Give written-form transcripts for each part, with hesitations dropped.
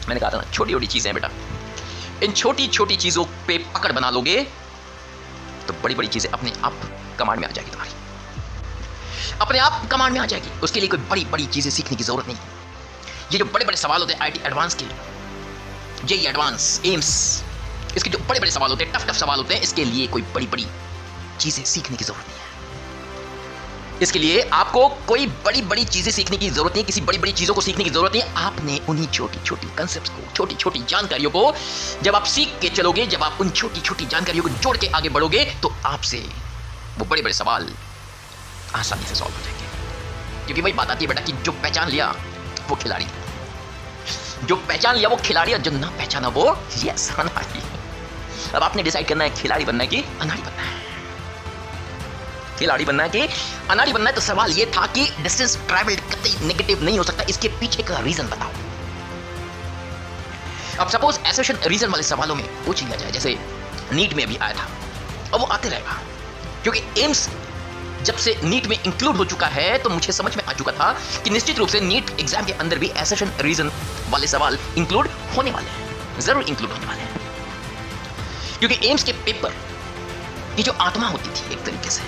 मैंने कहा था ना, छोटी छोटी चीजें बेटा, इन छोटी छोटी चीजों पे पकड़ बना लोगे तो बड़ी बड़ी चीजें अपने आप कमांड में आ जाएगी, तुम्हारी अपने आप कमांड में आ जाएगी। उसके लिए कोई बड़ी बड़ी चीजें सीखने की जरूरत नहीं। ये जो बड़े बड़े सवाल होते हैं आईटी एडवांस के, जेईई एडवांस, एम्स, इसके जो बड़े बड़े सवाल होते हैं, टफ टफ सवाल होते हैं, इसके लिए कोई बड़ी बड़ी चीजें सीखने की जरूरत नहीं है। इसके लिए आपको कोई बड़ी बड़ी चीजें सीखने की जरूरत नहीं, किसी बड़ी बड़ी चीजों को सीखने की जरूरत नहीं। आपने उन्हीं छोटी छोटी कंसेप्ट्स को, छोटी छोटी जानकारियों को जब आप सीख के चलोगे, जब आप उन छोटी छोटी जानकारियों को जोड़ के आगे बढ़ोगे, तो आपसे वो बड़े बड़े सवाल आसानी से सॉल्व हो जाएंगे। क्योंकि वही बात आती है बेटा कि जो पहचान लिया वो खिलाड़ी, जो पहचान लिया वो खिलाड़ी, और जो ना पहचाना वो यस अनाड़ी। अब आपने डिसाइड करना है खिलाड़ी बनना है कि अनाड़ी बनना है, खिलाड़ी बनना है कि अनाड़ी बनना है। तो सवाल ये था कि डिस्टेंस ट्रैवल्ड कतई नेगेटिव नहीं हो सकता, इसके पीछे का रीजन बताओ। अब सपोज एसोसिएशन रीजन वाले सवालों में पूछ लिया जाए, जैसे नीट में अभी आया था, और वो आते रहेगा, क्योंकि एम्स जब से नीट में इंक्लूड हो चुका है तो मुझे समझ में आ चुका था कि निश्चित रूप से नीट एग्जाम के अंदर भी एसोसिएशन रीजन वाले सवाल इंक्लूड होने वाले हैं, जरूर इंक्लूड होने वाले हैं। क्योंकि एम्स के पेपर की जो आत्मा होती थी, एक तरीके से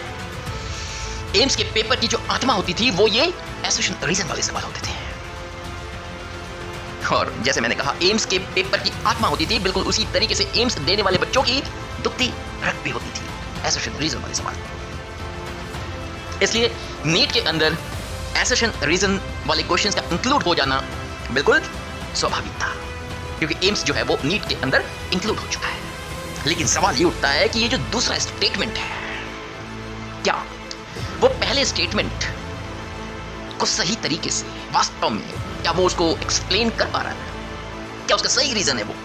एम्स के पेपर की जो आत्मा होती थी वो ये एसोसिएशन रीजन वाले सवाल होते थे। और जैसे मैंने कहा एम्स के पेपर की आत्मा होती थी, बिल्कुल उसी तरीके से एम्स देने वाले बच्चों की दुखती रग भी होती थी एसोसिएशन रीजन वाले सवाल। इसलिए नीट के अंदर एसोसिएशन रीजन वाले क्वेश्चंस का इंक्लूड हो जाना बिल्कुल स्वाभाविक था, क्योंकि एम्स जो है वो नीट के अंदर इंक्लूड हो चुका है। लेकिन सवाल ये उठता है कि ये जो दूसरा स्टेटमेंट है, क्या वो पहले स्टेटमेंट को सही तरीके से वास्तव में क्या वो उसको एक्सप्लेन कर पा रहा है? क्या उसका सही रीजन है वो?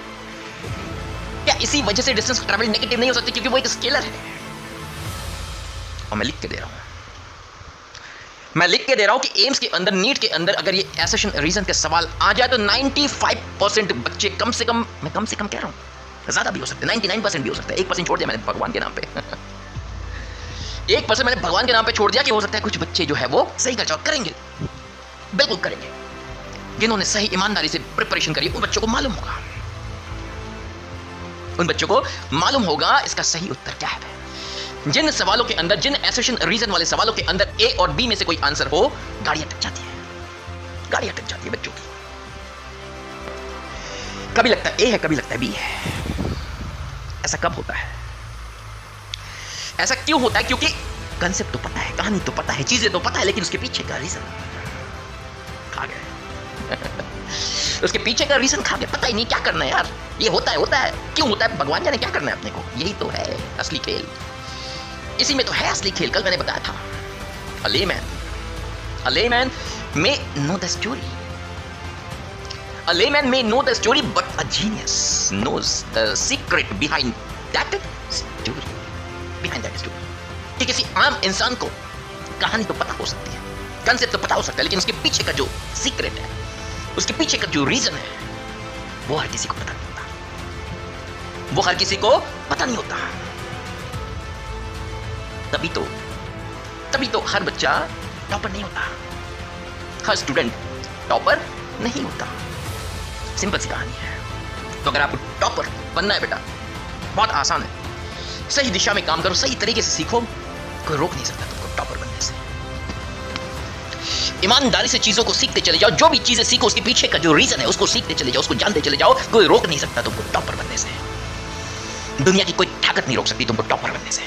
क्या इसी वजह से डिस्टेंस ट्रैवल नेगेटिव नहीं हो सकती क्योंकि वो एक स्केलर है? और मैं लिख के दे रहा हूं, मैं लिख के दे रहा हूं कि एम्स के अंदर, नीट के अंदर अगर ये एसोसिएशन रीजन के सवाल आ जाए तो 95% बच्चे, कम से कम, मैं कम से कम कह रहा हूं, ज्यादा भी हो सकते हैं, 99% भी हो सकता है, 1% छोड़ दिया मैंने भगवान के नाम पे 1% मैंने भगवान के नाम पे छोड़ दिया कि हो सकता है कुछ बच्चे जो है वो सही कर करेंगे, बिल्कुल करेंगे। जिन्होंने सही ईमानदारी से प्रिपरेशन करी उन बच्चों को मालूम होगा, उन बच्चों को मालूम होगा इसका सही उत्तर क्या है। जिन सवालों के अंदर, जिन एसोसिएशन रीजन वाले सवालों के अंदर ए और बी में से कोई आंसर हो, गाड़ी अटक जाती है, गाड़ी अटक जाती है बच्चों की। कभी लगता है ए है, कभी लगता है बी है। ऐसा कब होता है? ऐसा क्यों होता है? क्योंकि कंसेप्ट तो पता है, कहानी तो पता है, चीजें तो पता है, लेकिन उसके पीछे का रीजन खा गए उसके पीछे का रीजन खा गए, पता ही नहीं क्या करना है यार। ये होता है, क्यों होता है, भगवान जाने क्या करना है अपने को। यही तो है असली खेल, इसी में तो है असली खेल। कल मैंने बताया था, a layman may know the story, a layman may know the story, but a genius knows the secret behind that story, कि किसी आम इंसान को कहानी तो पता हो सकती है, कंसेप्ट तो पता हो सकता है, लेकिन उसके पीछे का जो सीक्रेट है, उसके पीछे का जो रीजन है, वो हर किसी को पता नहीं होता, वो हर किसी को पता नहीं होता। तभी तो हर बच्चा टॉपर नहीं होता, हर स्टूडेंट टॉपर नहीं होता। सिंपल सी कहानी है। तो अगर आपको टॉपर बनना है बेटा, बहुत आसान है, सही दिशा में काम करो, सही तरीके से सीखो, कोई रोक नहीं सकता तुमको टॉपर बनने से। ईमानदारी से चीजों को सीखते चले जाओ, जो भी चीजें सीखो उसके पीछे का जो रीजन है उसको सीखते चले जाओ, उसको जानते चले जाओ, कोई रोक नहीं सकता तुमको टॉपर बनने से। दुनिया की कोई ताकत नहीं रोक सकती तुमको टॉपर बनने से।